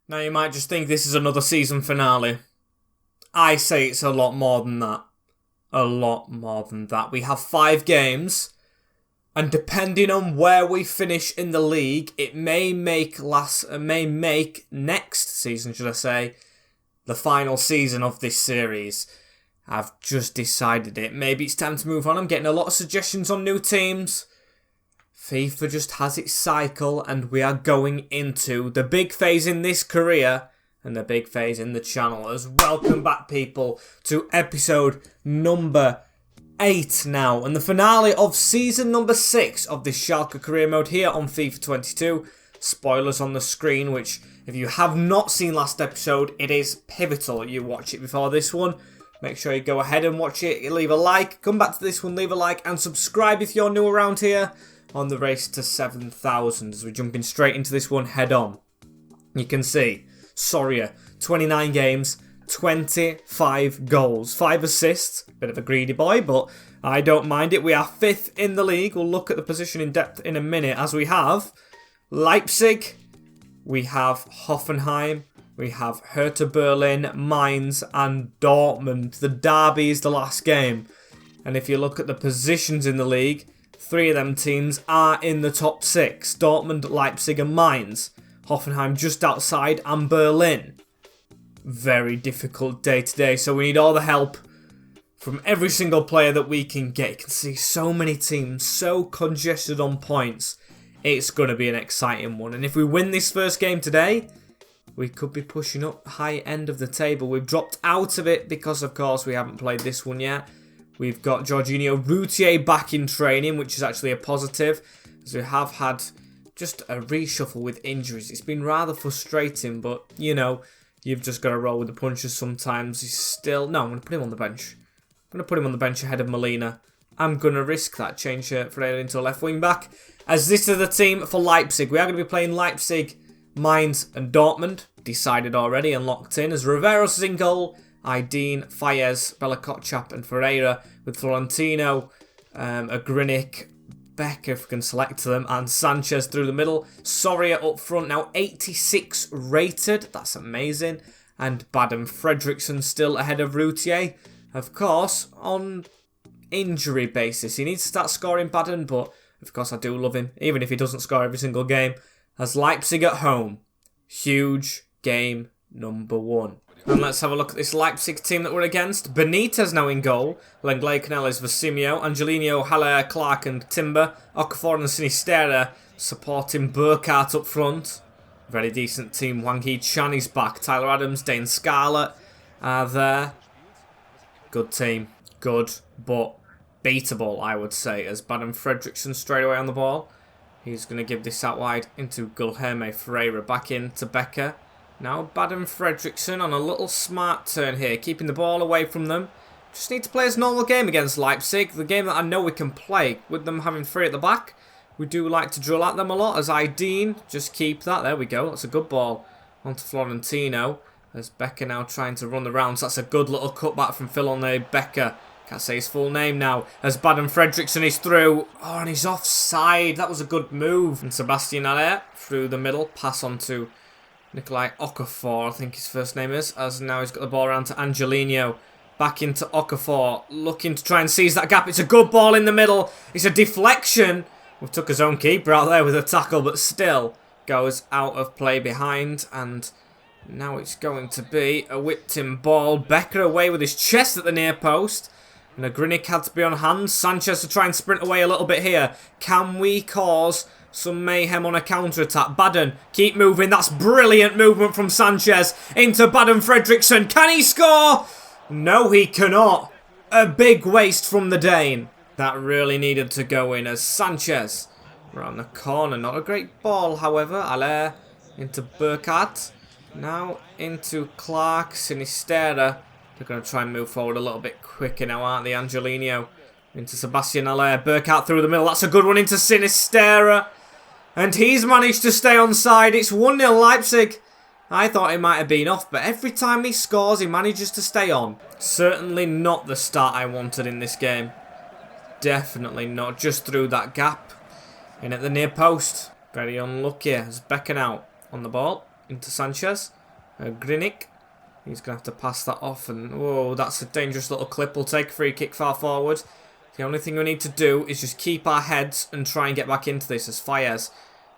Now you might just think this is another season finale. I say it's a lot more than that. A lot more than that. We have 5 games, and depending on where we finish in the league, it may make next season, should I say, the final season of this series. I've just decided it. Maybe it's time to move on. I'm getting a lot of suggestions on new teams. FIFA just has its cycle, and we are going into the big phase in this career and the big phase in the channel. As welcome back, people, to episode number 8 now, and the finale of season number 6 of this Schalke career mode here on FIFA 22. Spoilers on the screen, which if you have not seen last episode, it is pivotal you watch it before this one. Make sure you go ahead and watch it, leave a like, come back to this one, leave a like, and subscribe if you're new around here on the race to 7,000 as we're jumping straight into this one head on. You can see, Soria, 29 games, 25 goals, 5 assists, bit of a greedy boy, but I don't mind it. We are 5th in the league. We'll look at the position in depth in a minute, as we have Leipzig, we have Hoffenheim, we have Hertha Berlin, Mainz, and Dortmund. The derby is the last game. And if you look at the positions in the league, 3 of them teams are in the top 6. Dortmund, Leipzig, and Mainz. Hoffenheim just outside, and Berlin. Very difficult day today, so we need all the help from every single player that we can get. You can see so many teams, so congested on points. It's going to be an exciting one. And if we win this first game today, we could be pushing up high end of the table. We've dropped out of it because, of course, we haven't played this one yet. We've got Jorginho Routier back in training, which is actually a positive, as we have had just a reshuffle with injuries. It's been rather frustrating, but, you know, you've just got to roll with the punches sometimes. He's still... No, I'm going to put him on the bench. I'm going to put him on the bench ahead of Molina. I'm going to risk that. Change Ferreira into a left wing back, as this is the team for Leipzig. We are going to be playing Leipzig, Mainz, and Dortmund. Decided already and locked in, as Riveros is in goal. Aydin, Fayez, Bella Kotchap, and Ferreira, with Florentino, Agrinic, Becker, if we can select them, and Sanchez through the middle. Soria up front, now 86 rated. That's amazing. And Baden Fredriksson still ahead of Routier. Of course, on injury basis. He needs to start scoring, Baden, but of course I do love him, even if he doesn't score every single game. As Leipzig at home. Huge game number 1. And let's have a look at this Leipzig team that we're against. Benitez now in goal. Lenglet, Canales, Vasimio, Angelino, Haller, Clark and Timber. Okafor and Sinisterra supporting Burkhardt up front. Very decent team. Wang Hee-chan is back. Tyler Adams, Dane Scarlett are there. Good team. Good, but beatable, I would say. As Baden Fredriksson straight away on the ball. He's going to give this out wide into Guilherme Ferreira. Back in to Becker. Now Baden Fredriksson on a little smart turn here, keeping the ball away from them. Just need to play his normal game against Leipzig, the game that I know we can play, with them having 3 at the back. We do like to drill at them a lot, as Aydin, just keep that, there we go, that's a good ball. Onto Florentino, as Becker now trying to run the rounds. That's a good little cutback from Philone Becker. Can't say his full name now, as Baden Fredriksson is through. Oh, and he's offside, that was a good move. And Sebastian Aller through the middle, pass on to Nikolai Okafor, I think his first name is, as now he's got the ball around to Angelino. Back into Okafor, looking to try and seize that gap. It's a good ball in the middle. It's a deflection. We took his own keeper out there with a tackle, but still goes out of play behind. And now it's going to be a whipped-in ball. Becker away with his chest at the near post. And Agrinic had to be on hand. Sanchez to try and sprint away a little bit here. Can we cause some mayhem on a counter-attack? Baden, keep moving. That's brilliant movement from Sanchez into Baden Fredriksson. Can he score? No, he cannot. A big waste from the Dane. That really needed to go in, as Sanchez around the corner. Not a great ball, however. Aller into Burkhardt. Now into Clark, Sinisterra. They're going to try and move forward a little bit quicker now, aren't they? Angelino into Sebastian Aller. Burkhardt through the middle. That's a good one into Sinisterra. And he's managed to stay on side. It's 1-0 Leipzig. I thought he might have been off, but every time he scores, he manages to stay on. Certainly not the start I wanted in this game. Definitely not. Just through that gap. In at the near post. Very unlucky as Becker out on the ball. into Sanchez. Grinic. He's going to have to pass that off. And, whoa, that's a dangerous little clip. We'll take a free kick far forward. The only thing we need to do is just keep our heads and try and get back into this as Fires.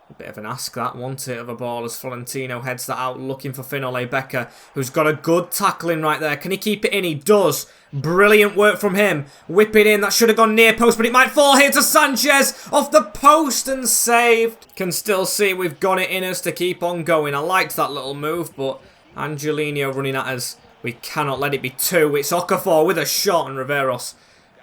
A bit of an ask that, wasn't it, of a ball as Florentino heads that out looking for Finn Becker, who's got a good tackling right there. Can he keep it in? He does. Brilliant work from him. Whip it in. That should have gone near post, but it might fall here to Sanchez. Off the post and saved. Can still see we've got it in us to keep on going. I liked that little move, but Angelino running at us. We cannot let it be two. It's Okafor with a shot and Riveros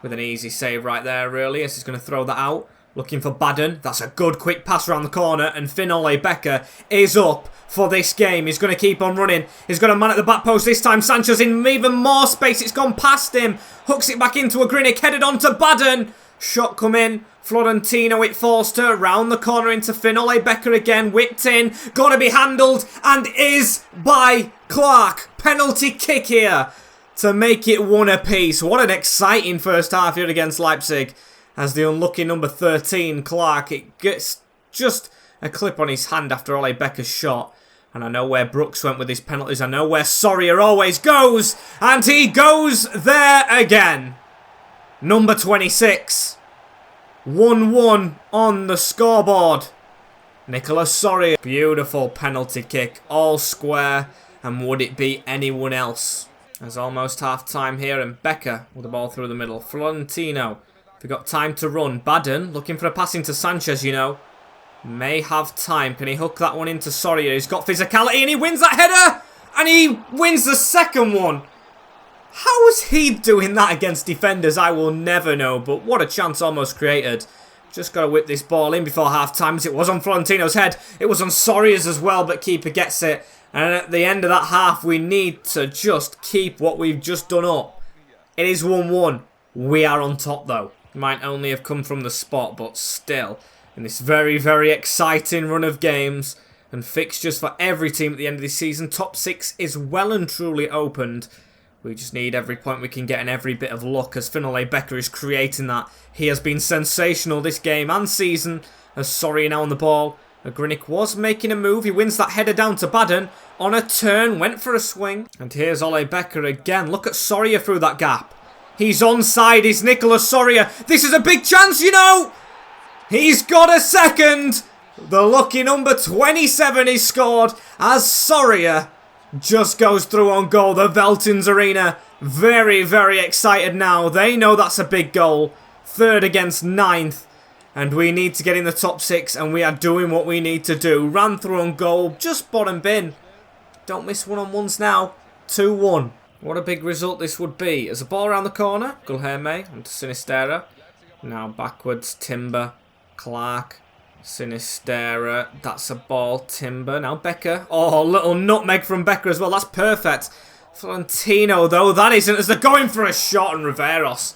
with an easy save right there, really, as he's going to throw that out. Looking for Baden. That's a good quick pass around the corner. And Finn Becker is up for this game. He's going to keep on running. He's got a man at the back post this time. Sanchez in even more space. It's gone past him. Hooks it back into a Grinic. Headed on to Baden. Shot come in. Florentino, it falls to round the corner into Finn Becker again. Whipped in. Got to be handled. And is by Clark. Penalty kick here to make it 1 apiece. What an exciting first half here against Leipzig. As the unlucky number 13, Clark, it gets just a clip on his hand after Ole Becker's shot. And I know where Brooks went with his penalties. I know where Soria always goes. And he goes there again. Number 26. 1-1 on the scoreboard. Nicolas Soria. Beautiful penalty kick. All square. And would it be anyone else? There's almost half time here. And Becker with the ball through the middle. Florentino. We've got time to run. Baden looking for a pass into Sanchez, you know. May have time. Can he hook that one into Soria? He's got physicality and he wins that header. And he wins the second one. How was he doing that against defenders? I will never know. But what a chance almost created. Just got to whip this ball in before half time. As it was on Florentino's head. It was on Soria's as well. But keeper gets it. And at the end of that half, we need to just keep what we've just done up. It is 1-1. We are on top though. Might only have come from the spot, but still, in this very, very exciting run of games and fixtures for every team at the end of this season, top 6 is well and truly opened. We just need every point we can get and every bit of luck as Finn Becker is creating that. He has been sensational this game and season as Soria now on the ball. Grinic was making a move. He wins that header down to Baden on a turn, went for a swing. And here's Ole Becker again. Look at Soria through that gap. He's onside, is Nicolas Soria. This is a big chance, you know. He's got a second. The lucky number 27 is scored as Soria just goes through on goal. The Veltins Arena very, very excited now. They know that's a big goal. 3rd against 9th. And we need to get in the top 6 and we are doing what we need to do. Ran through on goal, just bottom bin. Don't miss one-on-ones now. 2-1. What a big result this would be. As a ball around the corner, Gulherme onto Sinistera. Now backwards, Timber, Clark, Sinistera. That's a ball, Timber. Now Becker. Oh, little nutmeg from Becker as well. That's perfect. Florentino, though, that isn't, as they're going for a shot on Riveros.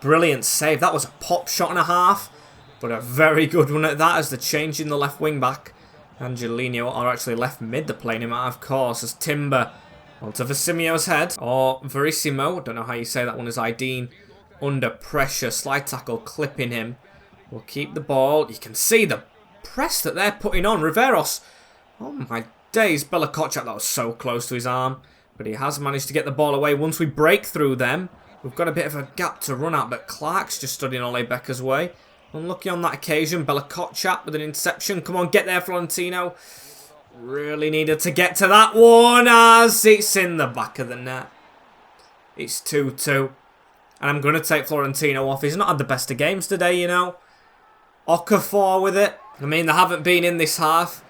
Brilliant save. That was a pop shot and a half. But a very good one at that as they're changing the left wing back. Angelino, or actually left mid, they're playing him out of course as Timber. Onto Versimio's head, or Verissimo, don't know how you say that one, as Ideen under pressure, slide tackle clipping him. We'll keep the ball. You can see the press that they're putting on. Riveros, oh my days, Bella Kotchak, that was so close to his arm. But he has managed to get the ball away. Once we break through them, we've got a bit of a gap to run at, but Clark's just studying Ole Becker's way. Unlucky on that occasion, Bella Kotchak with an interception. Come on, get there, Florentino. Really needed to get to that one as it's in the back of the net. It's 2-2. And I'm going to take Florentino off. He's not had the best of games today, you know. Okafor with it. I mean, they haven't been in this half.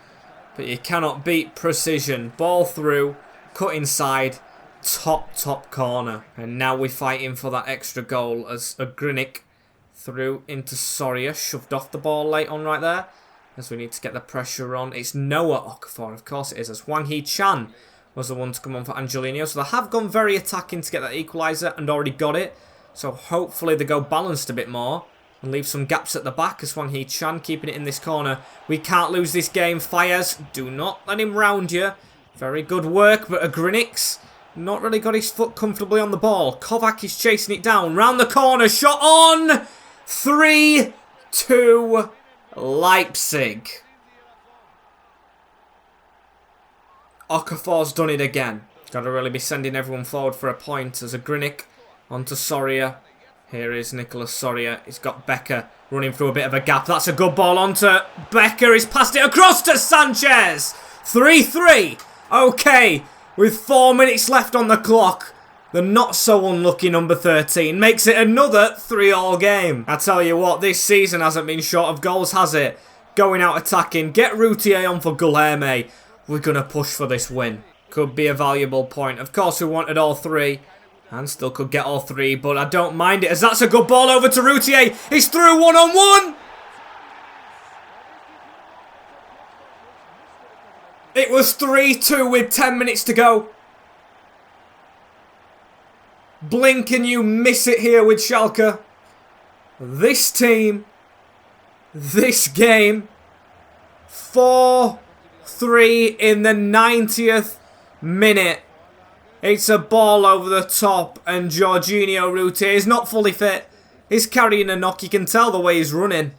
But you cannot beat precision. Ball through. Cut inside. Top corner. And now we're fighting for that extra goal as a Grinic through into Soria. Shoved off the ball late on right there. As we need to get the pressure on. It's Noah Okafor, of course it is, as Wang Hee-chan was the one to come on for Angelino. So they have gone very attacking to get that equaliser and already got it. So hopefully they go balanced a bit more and leave some gaps at the back as Wang Hee-chan keeping it in this corner. We can't lose this game. Fires, do not let him round you. Very good work, but Agrinix not really got his foot comfortably on the ball. Kovac is chasing it down. Round the corner, shot on! 3-2 Leipzig. Okafor's done it again. Got to really be sending everyone forward for a point as a Grinic onto Soria. Here is Nicolas Soria. He's got Becker running through a bit of a gap. That's a good ball onto Becker. He's passed it across to Sanchez. 3-3. Okay, with 4 minutes left on the clock, the not so unlucky number 13 makes it another 3-all game. I tell you what, this season hasn't been short of goals, has it? Going out attacking. Get Routier on for Guilherme. We're going to push for this win. Could be a valuable point. Of course, we wanted all three. And still could get all three, but I don't mind it as that's a good ball over to Routier. He's through one-on-one. It was 3-2 with 10 minutes to go. Blink and you miss it here with Schalke. This team, this game, 4-3 in the 90th minute. It's a ball over the top and Jorginho Routier is not fully fit. He's carrying a knock, you can tell the way he's running.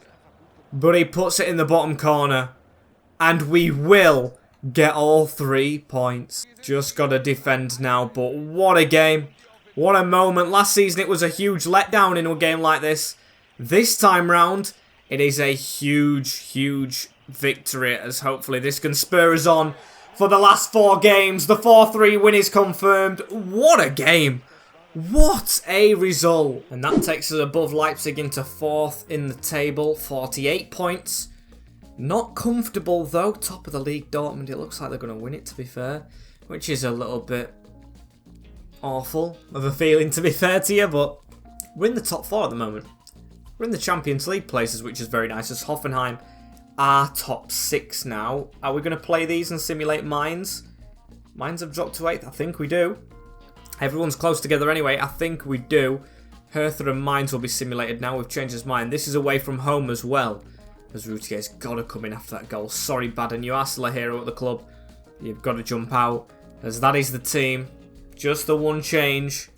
But he puts it in the bottom corner. And we will get all 3 points. Just got to defend now, but what a game. What a moment. Last season it was a huge letdown in a game like this. This time round, it is a huge, huge victory as hopefully this can spur us on for the last 4 games. The 4-3 win is confirmed. What a game. What a result. And that takes us above Leipzig into 4th in the table. 48 points. Not comfortable though. Top of the league, Dortmund. It looks like they're going to win it, to be fair. Which is a little bit awful of a feeling, to be fair to you. But we're in the top 4 at the moment. We're in the Champions League places, which is very nice. As Hoffenheim are top 6 now. Are we going to play these and simulate mines? Mines have dropped to 8th. I think we do. Everyone's close together anyway. I think we do. Hertha and Mines will be simulated now. We've changed his mind. This is away from home as well. As Routier's got to come in after that goal. Sorry, Baden. You are still a hero at the club. You've got to jump out. As that is the team. Just the one change.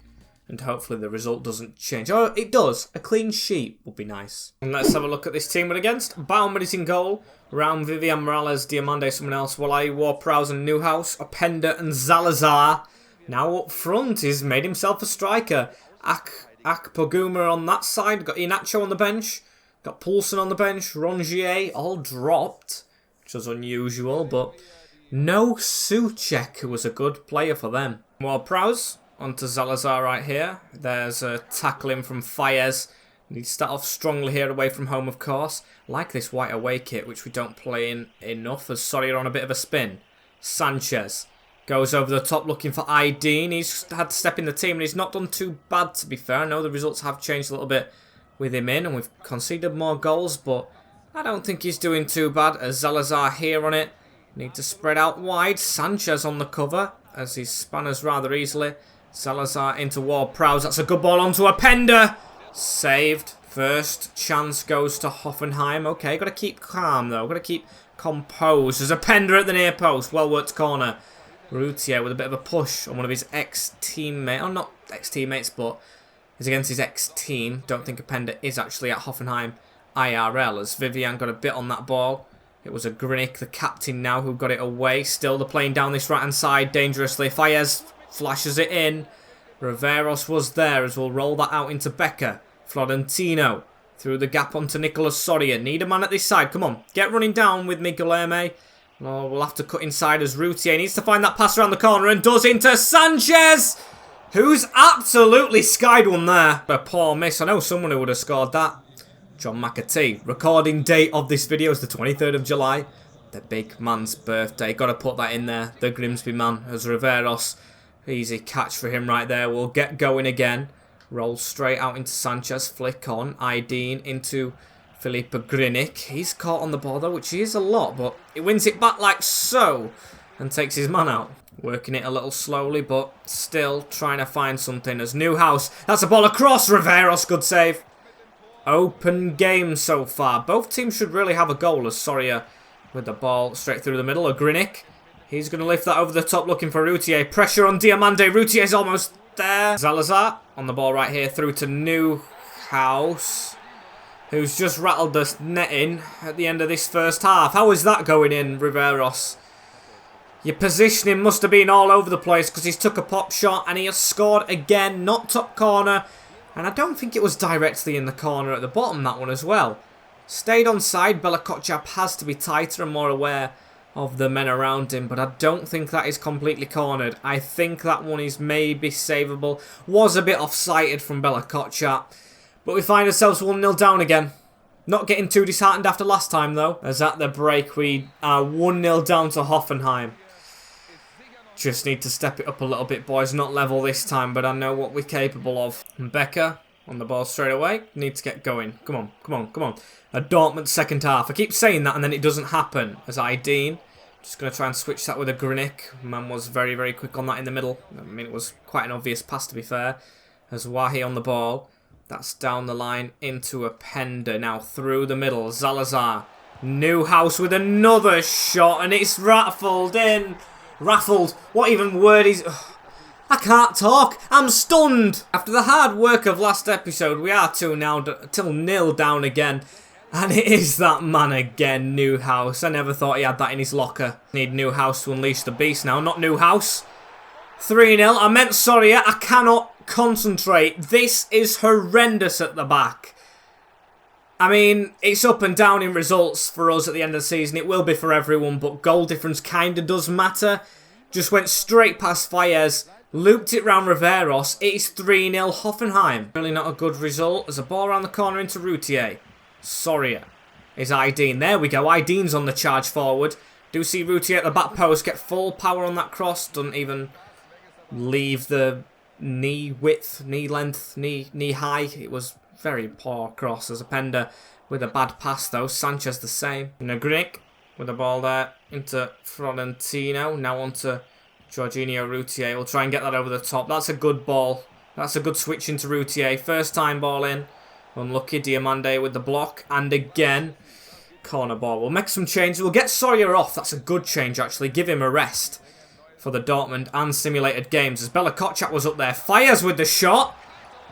And hopefully the result doesn't change. Oh, it does. A clean sheet would be nice. And let's have a look at this team we're against. Baumann is in goal. Raum, Vivian Morales, Diamande, someone else. Walai, Ward-Prowse and Newhouse. Openda and Salazar. Now up front, he's made himself a striker. Akpoguma on that side. Got Inacho on the bench. Got Poulsen on the bench. Rongier all dropped. Which was unusual, but no Souček, who was a good player for them. Ward-Prowse. Onto Salazar right here. There's a tackling from Fayez. Need to start off strongly here away from home, of course. Like this white away kit, which we don't play in enough, as Soria on a bit of a spin. Sanchez goes over the top looking for Aydin. He's had to step in the team and he's not done too bad, to be fair. I know the results have changed a little bit with him in and we've conceded more goals, but I don't think he's doing too bad. As Salazar here on it. Need to spread out wide. Sanchez on the cover as he spanners rather easily. Salazar into Ward-Prowse. That's a good ball onto Openda. Saved. First chance goes to Hoffenheim. Okay, got to keep calm though. Got to keep composed. There's Openda at the near post. Well worked corner. Routier with a bit of a push on one of his ex-teammates. Oh, not ex-teammates, but he's against his ex-team. Don't think Openda is actually at Hoffenheim IRL. As Vivian got a bit on that ball. It was a Grinic, the captain now, who got it away. Still, they're playing down this right-hand side dangerously. Fayez flashes it in. Riveros was there as we'll roll that out into Becker. Florentino through the gap onto Nicolas Soria. Need a man at this side. Come on, get running down with me, Guilherme. Oh, we'll have to cut inside as Routier needs to find that pass around the corner and does into Sanchez, who's absolutely skied one there. A poor miss. I know someone who would have scored that. John McAtee. Recording date of this video is the 23rd of July. The big man's birthday. Got to put that in there. The Grimsby man as Riveros. Easy catch for him right there. We'll get going again. Roll straight out into Sanchez. Flick on. Aydin into Filipe Grinic. He's caught on the ball though, which is a lot, but he wins it back like so and takes his man out. Working it a little slowly, but still trying to find something as Newhouse. That's a ball across. Riveros, good save. Open game so far. Both teams should really have a goal as Soria with the ball straight through the middle. A Grinic. He's going to lift that over the top looking for Routier. Pressure on Diamande. Routier's almost there. Salazar on the ball right here through to Newhouse, who's just rattled the netting at the end of this first half. How is that going in, Riveros? Your positioning must have been all over the place because he's took a pop shot and he has scored again. Not top corner. And I don't think it was directly in the corner at the bottom, that one as well. Stayed on side. Bella Kotchap has to be tighter and more aware of the men around him. But I don't think that is completely cornered. I think that one is maybe savable. Was a bit off-sighted from Bella Kotchap. But we find ourselves 1-0 down again. Not getting too disheartened after last time, though. As at the break, we are 1-0 down to Hoffenheim. Just need to step it up a little bit, boys. Not level this time, but I know what we're capable of. And Becker on the ball straight away. Need to get going. Come on, come on, come on. A Dortmund second half. I keep saying that and then it doesn't happen. As Dean. Just going to try and switch that with a Grinic. Man was very, very quick on that in the middle. I mean, it was quite an obvious pass, to be fair. As Wahi on the ball. That's down the line into a Pender. Now through the middle. Zalazar. Newhouse with another shot. And it's raffled in. Raffled. What even word is... Ugh. I can't talk. I'm stunned. After the hard work of last episode, we are 2-0 down again. And it is that man again, Newhouse. I never thought he had that in his locker. Need Newhouse to unleash the beast now. Not Newhouse. 3-0. I meant sorry. I cannot concentrate. This is horrendous at the back. I mean, it's up and down in results for us at the end of the season. It will be for everyone, but goal difference kind of does matter. Just went straight past Fayez, looped it round Riveros. It is 3-0 Hoffenheim. Really not a good result. There's a ball around the corner into Routier. Soria is Ideen. There we go. Ideen's on the charge forward. Do see Routier at the back post. Get full power on that cross. Doesn't even leave the knee width, knee length, knee high. It was very poor cross as a Pender with a bad pass though. Sanchez the same. Grinic with the ball there into Florentino. Now onto Jorginho Routier. We'll try and get that over the top. That's a good ball. That's a good switch into Routier. First time ball in. Unlucky Diamande with the block. And again, corner ball. We'll make some changes. We'll get Sawyer off. That's a good change actually. Give him a rest for the Dortmund and simulated games. As Bella Kotchap was up there. Fires with the shot.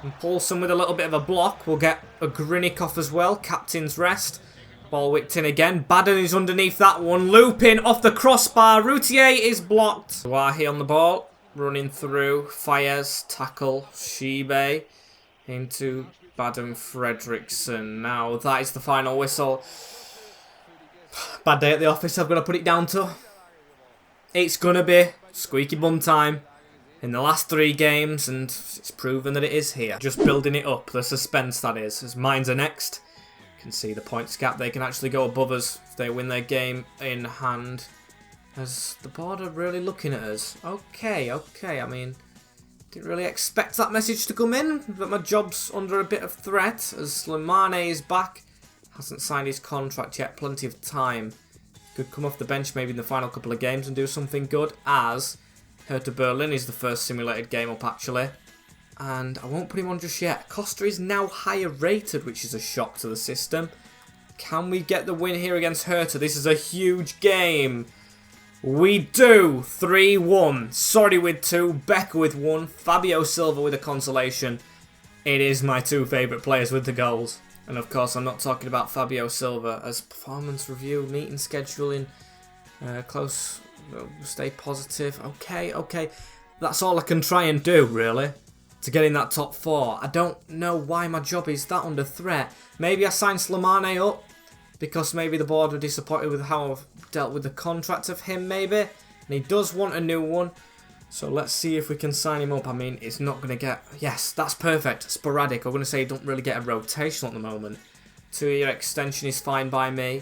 And Paulson with a little bit of a block. We'll get a Grinic off as well. Captain's rest. Ball whipped in again. Baden is underneath that one. Looping off the crossbar. Routier is blocked. Wahi on the ball. Running through. Fires. Tackle. Shibe. Into Baden Fredriksson. Now that is the final whistle. Bad day at the office I've got to put it down to. It's going to be squeaky bum time in the last 3 games, and it's proven that it is here. Just building it up, the suspense that is. As Mines are next, you can see the points gap. They can actually go above us if they win their game in hand. As the board are really looking at us. Okay, I mean, didn't really expect that message to come in, but my job's under a bit of threat as Slimane is back. Hasn't signed his contract yet, plenty of time. Could come off the bench maybe in the final couple of games and do something good, as Hertha Berlin is the first simulated game up actually. And I won't put him on just yet. Costa is now higher rated, which is a shock to the system. Can we get the win here against Hertha? This is a huge game. We do. 3-1. Sorry with 2. Becker with 1. Fabio Silva with a consolation. It is my 2 favourite players with the goals. And of course, I'm not talking about Fabio Silva as performance review, meeting scheduling, close, stay positive. Okay. That's all I can try and do, really, to get in that top 4. I don't know why my job is that under threat. Maybe I signed Slimane up because maybe the board were disappointed with how I've dealt with the contract of him, maybe. And he does want a new one. So let's see if we can sign him up. I mean, it's not going to get... Yes, that's perfect. Sporadic. I'm going to say he don't really get a rotation at the moment. 2-year extension is fine by me.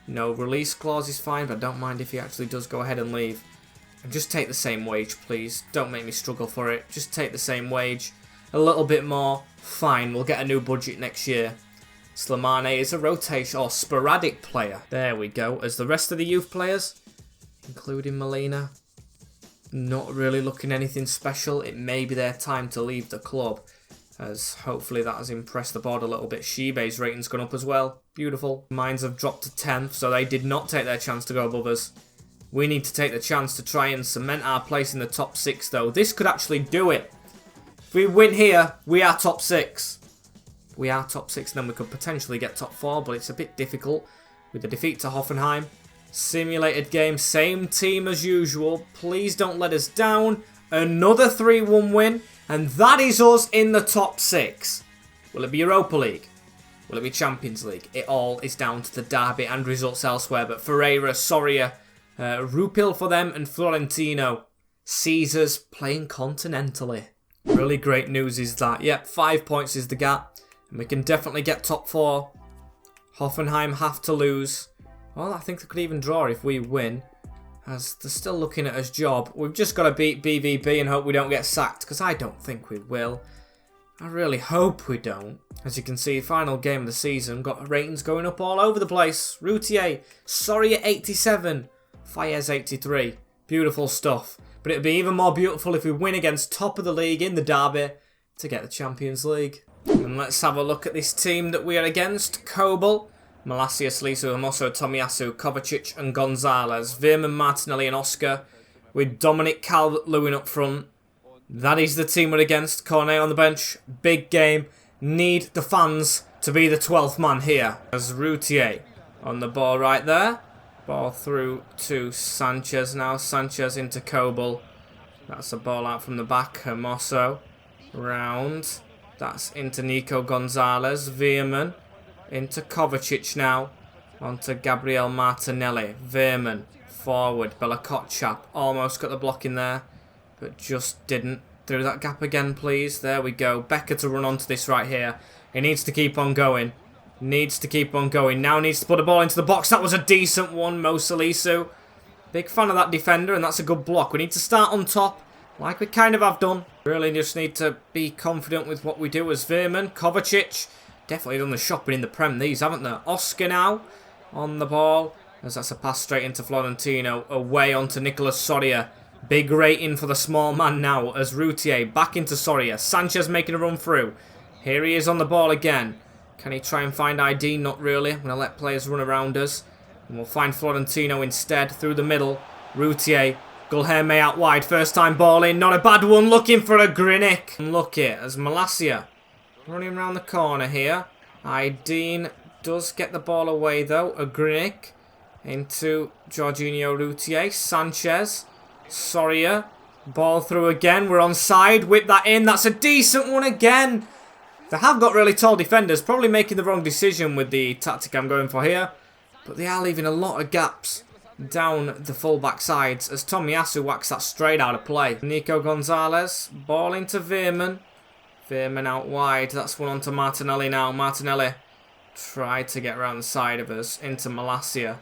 No release clause is fine, but I don't mind if he actually does go ahead and leave. And just take the same wage, please. Don't make me struggle for it. Just take the same wage. A little bit more. Fine, we'll get a new budget next year. Slimane is a rotation or sporadic player. There we go. As the rest of the youth players, including Molina, not really looking anything special. It may be their time to leave the club, as hopefully that has impressed the board a little bit. Shibe's rating's gone up as well. Beautiful. Mines have dropped to 10th, so they did not take their chance to go above us. We need to take the chance to try and cement our place in the top 6, though. This could actually do it. If we win here, we are top 6. We are top 6, and then we could potentially get top 4, but it's a bit difficult with the defeat to Hoffenheim. Simulated game, same team as usual. Please don't let us down. Another 3-1 win, and that is us in the top 6. Will it be Europa League? Will it be Champions League? It all is down to the derby and results elsewhere, but Ferreira, Soria, Rupil for them, and Florentino. Caesars playing continentally. Really great news is that, yep, 5 points is the gap, and we can definitely get top 4. Hoffenheim have to lose. Well, I think they could even draw if we win, as they're still looking at us job. We've just got to beat BVB and hope we don't get sacked, because I don't think we will. I really hope we don't. As you can see, final game of the season, got ratings going up all over the place. Routier, Soria 87, Fayez 83. Beautiful stuff. But it would be even more beautiful if we win against top of the league in the derby to get the Champions League. And let's have a look at this team that we are against. Kobel, Malacia, Slisu, Hermoso, Tomiyasu, Kovacic and Gonzalez. Veerman, Martinelli and Oscar, with Dominic Calvert-Lewin up front. That is the team we're against. Cornet on the bench. Big game. Need the fans to be the 12th man here. As Routier on the ball right there. Ball through to Sanchez now. Sanchez into Kobel. That's a ball out from the back. Hermoso. Round. That's into Nico Gonzalez. Veerman. Into Kovacic now. Onto Gabriel Martinelli. Veerman. Forward. Bella-Kotchap. Almost got the block in there, but just didn't. Through that gap again, please. There we go. Becker to run onto this right here. He needs to keep on going. Needs to keep on going. Now needs to put a ball into the box. That was a decent one, Mo Salisu. Big fan of that defender, and that's a good block. We need to start on top, like we kind of have done. Really just need to be confident with what we do as Veerman. Kovacic. Definitely done the shopping in the Prem, these, haven't they? Oscar now on the ball, as that's a pass straight into Florentino. Away onto Nicolas Soria. Big rating for the small man now as Routier back into Soria. Sanchez making a run through. Here he is on the ball again. Can he try and find ID? Not really. I'm going to let players run around us. And we'll find Florentino instead through the middle. Routier. Gulherme out wide. First time ball in. Not a bad one. Looking for a Grinic. Look it as Malacia running around the corner here. Aydin does get the ball away though. A Grinic into Jorginho Routier. Sanchez. Soria. Ball through again. We're onside. Whip that in. That's a decent one again. They have got really tall defenders. Probably making the wrong decision with the tactic I'm going for here. But they are leaving a lot of gaps down the full-back sides as Tomiyasu whacks that straight out of play. Nico Gonzalez. Ball into Veerman. Veerman out wide. That's one onto Martinelli now. Martinelli tried to get around the side of us. Into Malacia.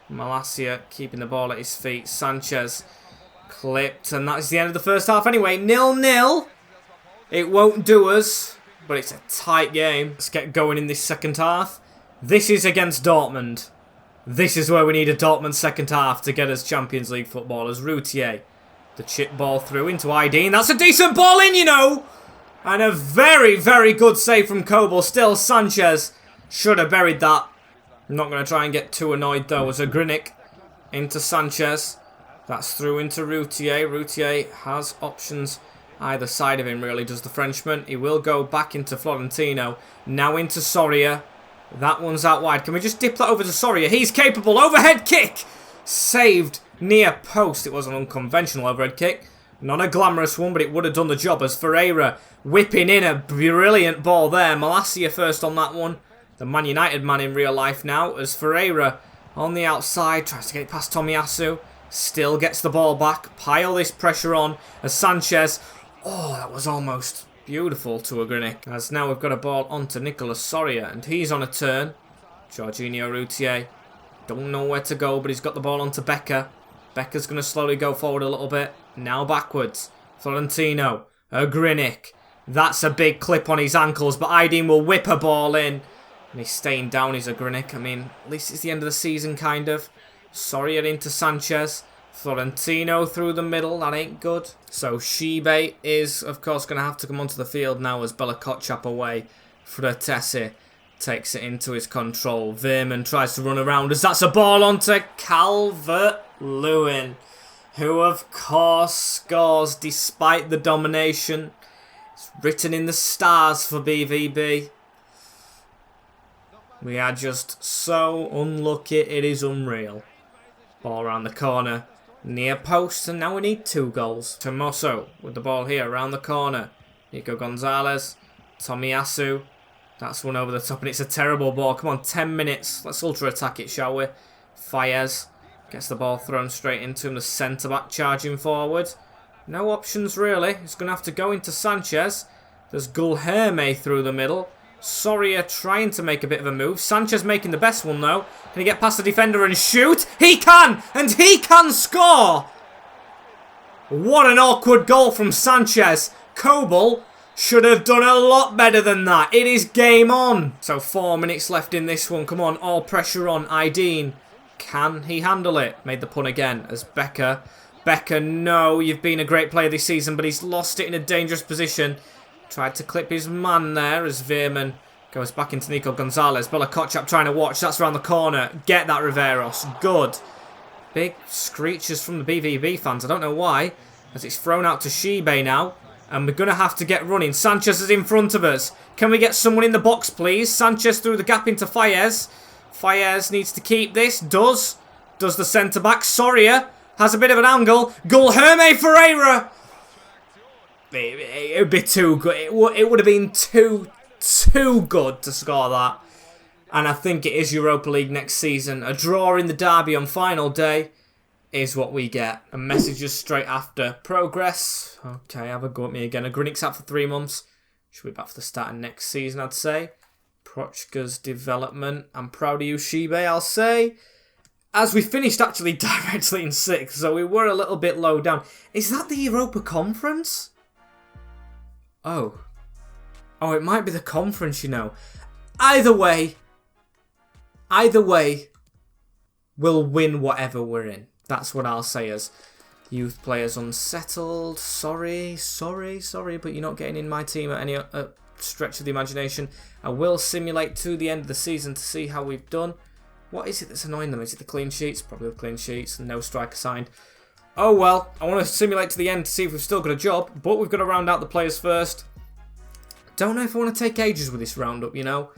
Malacia keeping the ball at his feet. Sanchez clipped. And that's the end of the first half anyway. 0-0. It won't do us, but it's a tight game. Let's get going in this second half. This is against Dortmund. This is where we need a Dortmund second half to get us Champions League footballers. Routier. The chip ball through into Aydin. That's a decent ball in, you know. And a very, very good save from Kobel. Still, Sanchez should have buried that. I'm not going to try and get too annoyed, though, as a Grinic into Sanchez. That's through into Routier. Routier has options either side of him, really, does the Frenchman. He will go back into Florentino. Now into Soria. That one's out wide. Can we just dip that over to Soria? He's capable. Overhead kick. Saved near post. It was an unconventional overhead kick. Not a glamorous one, but it would have done the job as Ferreira whipping in a brilliant ball there. Malacia first on that one. The Man United man in real life now as Ferreira on the outside. Tries to get it past Tomiyasu. Still gets the ball back. Pile this pressure on as Sanchez. Oh, that was almost beautiful to a Grinic. As now we've got a ball onto Nicolas Soria. And he's on a turn. Jorginho Routier. Don't know where to go, but he's got the ball onto Becker. Becker's going to slowly go forward a little bit. Now backwards. Florentino. A Grinic. That's a big clip on his ankles, but Aydin will whip a ball in. And he's staying down, he's a Grinic. I mean, at least it's the end of the season, kind of. Soria into Sanchez. Florentino through the middle. That ain't good. So Shibe is, of course, going to have to come onto the field now as Bella-Kotchap away. Fratesi takes it into his control. Veerman tries to run around as that's a ball onto Calvert-Lewin, who, of course, scores despite the domination. It's written in the stars for BVB. We are just so unlucky, it is unreal. Ball around the corner. Near post, and now we need 2 goals. Tomoso with the ball here around the corner. Nico Gonzalez. Tomiyasu. That's one over the top, and it's a terrible ball. Come on, 10 minutes. Let's ultra-attack it, shall we? Fayez gets the ball thrown straight into him. The centre-back charging forward. No options, really. He's going to have to go into Sanchez. There's Gulherme through the middle. Soria trying to make a bit of a move. Sanchez making the best one, though. Can he get past the defender and shoot? He can! And he can score! What an awkward goal from Sanchez. Kobel should have done a lot better than that. It is game on. So 4 minutes left in this one. Come on, all pressure on. Aydin. Can he handle it? Made the pun again as Becker. Becker, no, you've been a great player this season, but he's lost it in a dangerous position. Tried to clip his man there as Veerman goes back into Nico Gonzalez. Bella Kotchap trying to watch. That's around the corner. Get that, Riveros. Good. Big screeches from the BVB fans. I don't know why. As it's thrown out to Shibe now. And we're going to have to get running. Sanchez is in front of us. Can we get someone in the box, please? Sanchez through the gap into Fayez. Fayez needs to keep this. Does the centre-back. Soria has a bit of an angle. Gulherme Ferreira. It would be too good. It would have been too good to score that. And I think it is Europa League next season. A draw in the derby on final day is what we get. And messages straight after. Progress. Okay, have a go at me again. A Grinnick's out for 3 months. Should be back for the start of next season, I'd say. Prochka's development. I'm proud of you, Shibe, I'll say. As we finished actually directly in 6th, so we were a little bit low down. Is that the Europa Conference? Oh, it might be the conference, you know. Either way, we'll win whatever we're in. That's what I'll say as youth players unsettled. Sorry, but you're not getting in my team at any stretch of the imagination. I will simulate to the end of the season to see how we've done. What is it that's annoying them? Is it the clean sheets? Probably the clean sheets and no striker signed. Oh well, I want to simulate to the end to see if we've still got a job, but we've got to round out the players first. Don't know if I want to take ages with this roundup, you know,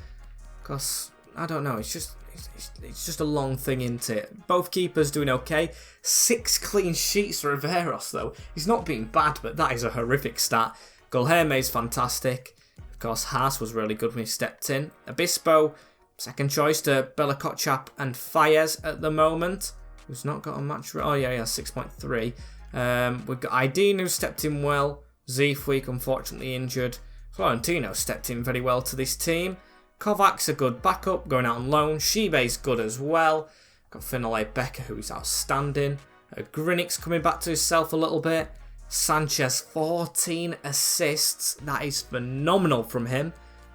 because I don't know. It's just a long thing, isn't it? Both keepers doing okay. 6 clean sheets for Riveros though. He's not been bad, but that is a horrific stat. Gulherme's fantastic. Of course, Haas was really good when he stepped in. Obispo, second choice to Bella Kotchap and Fayez at the moment. Who's not got a match. Oh yeah, 6.3. We've got Aydin who stepped in well. Zeefweek unfortunately injured. Florentino stepped in very well to this team. Kovac's a good backup, going out on loan. Shibe's good as well. Got Finale Becker, who's outstanding. Grinnick's coming back to himself a little bit. Sanchez, 14 assists. That is phenomenal from him.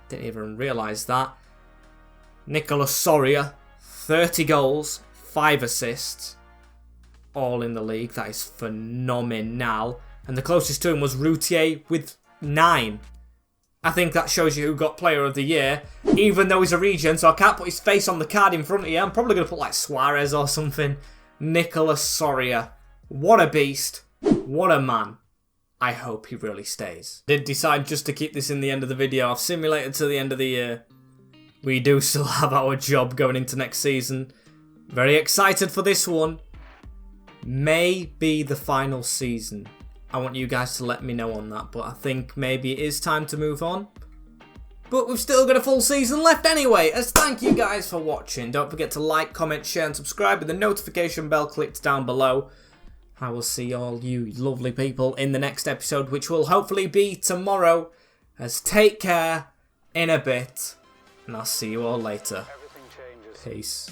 Didn't even realise that. Nicolas Soria, 30 goals, 5 assists. All in the league. That is phenomenal. And the closest to him was Routier with 9. I think that shows you who got Player of the Year, even though he's a regen, so I can't put his face on the card in front of you. I'm probably going to put like Suarez or something. Nicolas Soria. What a beast. What a man. I hope he really stays. Did decide just to keep this in the end of the video. I've simulated to the end of the year. We do still have our job going into next season. Very excited for this one. May be the final season. I want you guys to let me know on that, but I think maybe it is time to move on. But we've still got a full season left anyway, as thank you guys for watching. Don't forget to like, comment, share and subscribe with the notification bell clicked down below. I will see all you lovely people in the next episode, which will hopefully be tomorrow. As take care in a bit, and I'll see you all later. Peace.